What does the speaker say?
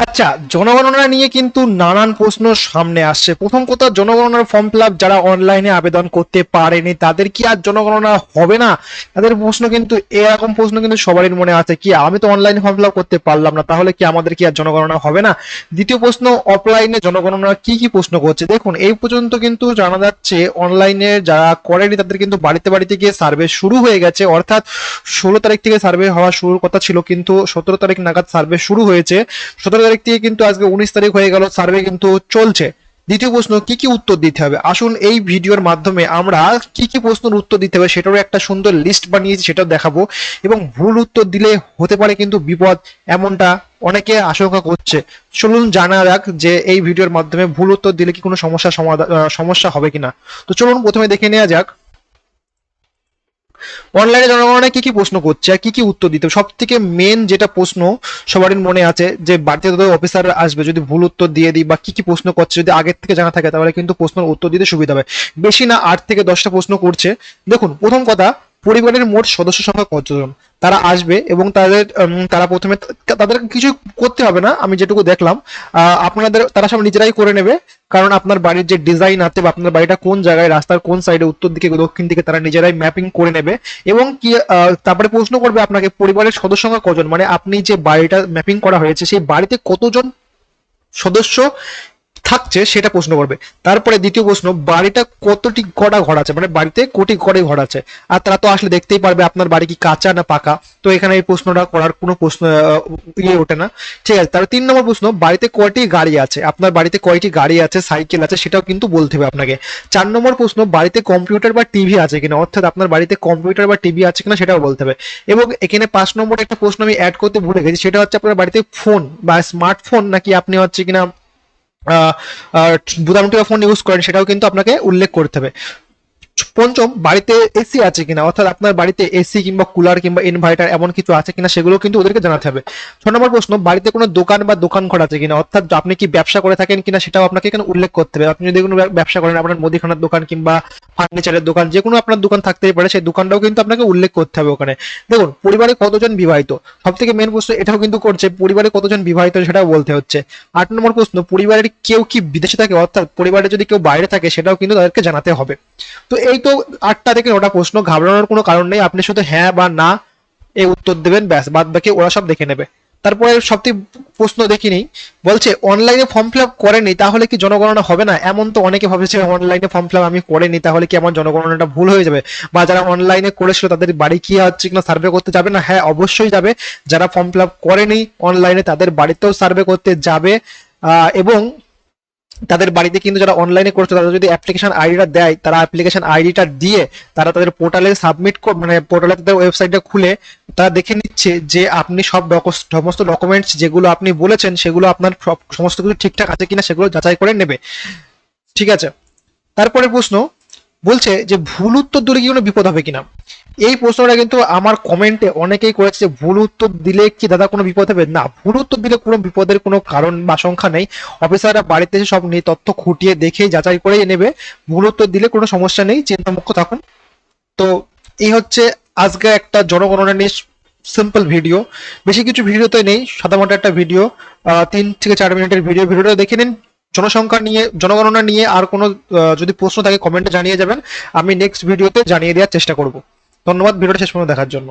আচ্ছা, জনগণনা নিয়ে কিন্তু নানান প্রশ্ন সামনে আসছে। প্রথম কথা, জনগণনার ফর্ম ফিল আপ যারা অনলাইনে আবেদন করতে পারেনি তাদের কি আর জনগণনা হবে না? তাদের প্রশ্ন কিন্তু এরকম প্রশ্ন কিন্তু সবারই মনে আছে, কি আমি তো অনলাইনে ফর্ম ফিল আপ করতে পারলাম না, তাহলে কি আমাদের কি আর জনগণনা হবে না? দ্বিতীয় প্রশ্ন, অফলাইনে জনগণনা কি কি প্রশ্ন করছে। দেখুন, এই পর্যন্ত কিন্তু জানা যাচ্ছে অনলাইনে যারা করেনি তাদের কিন্তু বাড়িতে বাড়িতে গিয়ে সার্ভে শুরু হয়ে গেছে। অর্থাৎ 16 তারিখ থেকে সার্ভে হওয়া শুরুর কথা ছিল, কিন্তু 17 তারিখ নাগাদ সার্ভে শুরু হয়েছে। 17 তারিখ থেকে কিন্তু আজকে 19 তারিখ হয়ে গেল, সার্ভে কিন্তু চলছে। দ্বিতীয় প্রশ্ন, কি কি উত্তর দিতে হবে? আসুন এই ভিডিওর মাধ্যমে আমরা কি কি প্রশ্নের উত্তর দিতে হবে সেটারও একটা সুন্দর লিস্ট বানিয়েছি, সেটাও দেখাবো। এবং ভুল উত্তর দিলে হতে পারে কিন্তু বিপদ, এমনটা অনেকে আশঙ্কা করছে। চলুন জানা যাক যে এই ভিডিওর মাধ্যমে ভুল উত্তর দিলে কি কোনো সমস্যা হবে কিনা। তো চলুন প্রথমে দেখে নেওয়া যাক অনলাইনে জনগণনা কি কি প্রশ্ন করছে আর কি কি উত্তর দিতে হবে। সব থেকে মেন যেটা প্রশ্ন সবারই মনে আছে যে বাড়িতে তো অফিসার আসবে, যদি ভুল উত্তর দিয়ে দিই বা কি কি প্রশ্ন করছে যদি আগের থেকে জানা থাকে তাহলে কিন্তু প্রশ্নের উত্তর দিতে সুবিধা হবে। বেশি না 8 থেকে 10টা প্রশ্ন করছে। দেখুন, প্রথম কথা, পরিবারের মোট সদস্য সংখ্যা কতজন? তারা আসবে এবং তারা প্রথমে তাদের কিছু করতে হবে না, আমি যেটুকু দেখলাম আপনাদের তারা সব নিজেরাই করে নেবে। কারণ আপনার বাড়ির যে ডিজাইন আছে বা আপনার বাড়িটা কোন জায়গায়, রাস্তার কোন সাইডে, উত্তর দিকে দক্ষিণ দিকে, তারা নিজেরাই ম্যাপিং করে নেবে। এবং কি তারপরে প্রশ্ন করবে আপনাকে পরিবারের সদস্য সংখ্যা কজন, মানে আপনি যে বাড়িটা ম্যাপিং করা হয়েছে সেই বাড়িতে কতজন সদস্য থাকছে সেটা প্রশ্ন করবে। তারপরে দ্বিতীয় প্রশ্ন, বাড়িটা কতটি কটা ঘর আছে, মানে বাড়িতে কোটি কটি ঘর আছে। আর তারা তো আসলে দেখতেই পারবে আপনার বাড়ি কি কাঁচা না পাকা, তো এখানে এই প্রশ্নটা করার কোনো প্রশ্ন ওঠে না। ঠিক আছে, তাহলে 3 নম্বর প্রশ্ন, বাড়িতে কয়টি গাড়ি আছে, আপনার বাড়িতে কয়টি গাড়ি আছে, সাইকেল আছে, সেটাও কিন্তু বলতে হবে আপনাকে। 4 নম্বর প্রশ্ন, বাড়িতে কম্পিউটার বা টিভি আছে কিনা, অর্থাৎ আপনার বাড়িতে কম্পিউটার বা টিভি আছে কিনা সেটাও বলতে হবে। এবং এখানে 5 নম্বর একটা প্রশ্ন আমি অ্যাড করতে ভুলে গেছি, সেটা হচ্ছে আপনার বাড়িতে ফোন বা স্মার্টফোন নাকি আপনি হচ্ছে কিনা বুদাম ফোন ইউজ করেন, সেটাও কিন্তু আপনাকে উল্লেখ করতে হবে। পঞ্চম, বাড়িতে এসি আছে কিনা, অর্থাৎ আপনার বাড়িতে এসি কিংবা কুলার কিংবা ইনভার্টার এমন কিছু আছে কিনা সেগুলো কিন্তু ওদেরকে জানাতে হবে। 6 নম্বর প্রশ্ন, বাড়িতে কোনো দোকান বা দোকান ঘর আছে কিনা, অর্থাৎ আপনি কি ব্যবসা করে থাকেন কিনা সেটাও আপনাকে এখানে উল্লেখ করতে হবে। আপনি যদি কোনো ব্যবসা করেন, আপনার মুদিখানার দোকান কিংবা ফার্নিচারের দোকান, যে কোনো আপনার দোকান থাকতেই পারে, সেই দোকানটাও কিন্তু আপনাকে উল্লেখ করতে হবে ওখানে। দেখুন, পরিবারে কতজন বিবাহিত, সব থেকে মেন প্রশ্ন এটাও কিন্তু করছে, পরিবারে কতজন বিবাহিত সেটাও বলতে হচ্ছে। 8 নম্বর প্রশ্ন, পরিবারের কেউ কি বিদেশে থাকে, অর্থাৎ পরিবারে যদি কেউ বাইরে থাকে সেটাও কিন্তু তাদেরকে জানাতে হবে। তো এই তো 8টা থেকে 9টা প্রশ্ন, ঘাবড়ানোর কোনো কারণ নেই, আপনি শুধু হ্যাঁ বা না এই উত্তর দেবেন, ব্যাস, বাদ বাকি ওরা সব দেখে নেবে। তারপরে সবথেকে প্রশ্ন দেখিনি, বলছে অনলাইনে ফর্ম ফিল আপ করেনি তাহলে কি জনগণনা হবে না? এমন তো অনেকে ভাবছে অনলাইনে ফর্ম ফিল আপ আমি করিনি তাহলে কি আমার জনগণনাটা ভুল হয়ে যাবে, বা যারা অনলাইনে করেছিল তাদের বাড়ি কি হচ্ছে কিনা সার্ভে করতে যাবে না? হ্যাঁ, অবশ্যই যাবে। যারা ফর্ম ফিল আপ করেনি অনলাইনে তাদের বাড়িতেও সার্ভে করতে যাবে। এবং তাদের বাড়িতে কিন্তু যারা অনলাইনে করছে তারা যদি অ্যাপ্লিকেশন আইডিটা দেয়, তারা অ্যাপ্লিকেশন আইডিটা দিয়ে তারা তাদের পোর্টালে সাবমিট, মানে পোর্টালে তাদের ওয়েবসাইটটা খুলে তারা দেখে নিচ্ছে যে আপনি সমস্ত ডকুমেন্টস যেগুলো আপনি বলেছেন সেগুলো আপনার সমস্ত কিছু ঠিকঠাক আছে কিনা সেগুলো যাচাই করে নেবে। ঠিক আছে, তারপরে প্রশ্ন বলছে যে ভুল উত্তর দিলে কি কোনো বিপদ হবে কিনা। এই প্রশ্নটা কিন্তু আমার কমেন্টে অনেকেই করেছে যে ভুল উত্তর দিলে কি দাদা কোনো বিপদ হবে? না, ভুল উত্তর দিলে কোনো বিপদের কোনো কারণ বা আশঙ্কা নেই। অফিসাররা বাড়িতে এসে সব নিয়ে তথ্য খুঁটিয়ে দেখে যাচাই করে নেবে। ভুল উত্তর দিলে কোনো সমস্যা নেই, চিন্তামুক্ত থাকুন। তো এই হচ্ছে আজকে একটা জনগণনা নিয়ে সিম্পল ভিডিও, বেশি কিছু ভিডিওতে নেই, সাদামাটা একটা ভিডিও, 3 থেকে 4 মিনিটের ভিডিওটা দেখে নিন। জনসংখ্যা নিয়ে, জনগণনা নিয়ে আর কোনো যদি প্রশ্ন থাকে কমেন্টে জানিয়ে যাবেন, আমি নেক্সট ভিডিওতে জানিয়ে দেওয়ার চেষ্টা করব। ধন্যবাদ ভিডিওটা শেষ পর্যন্ত দেখার জন্য।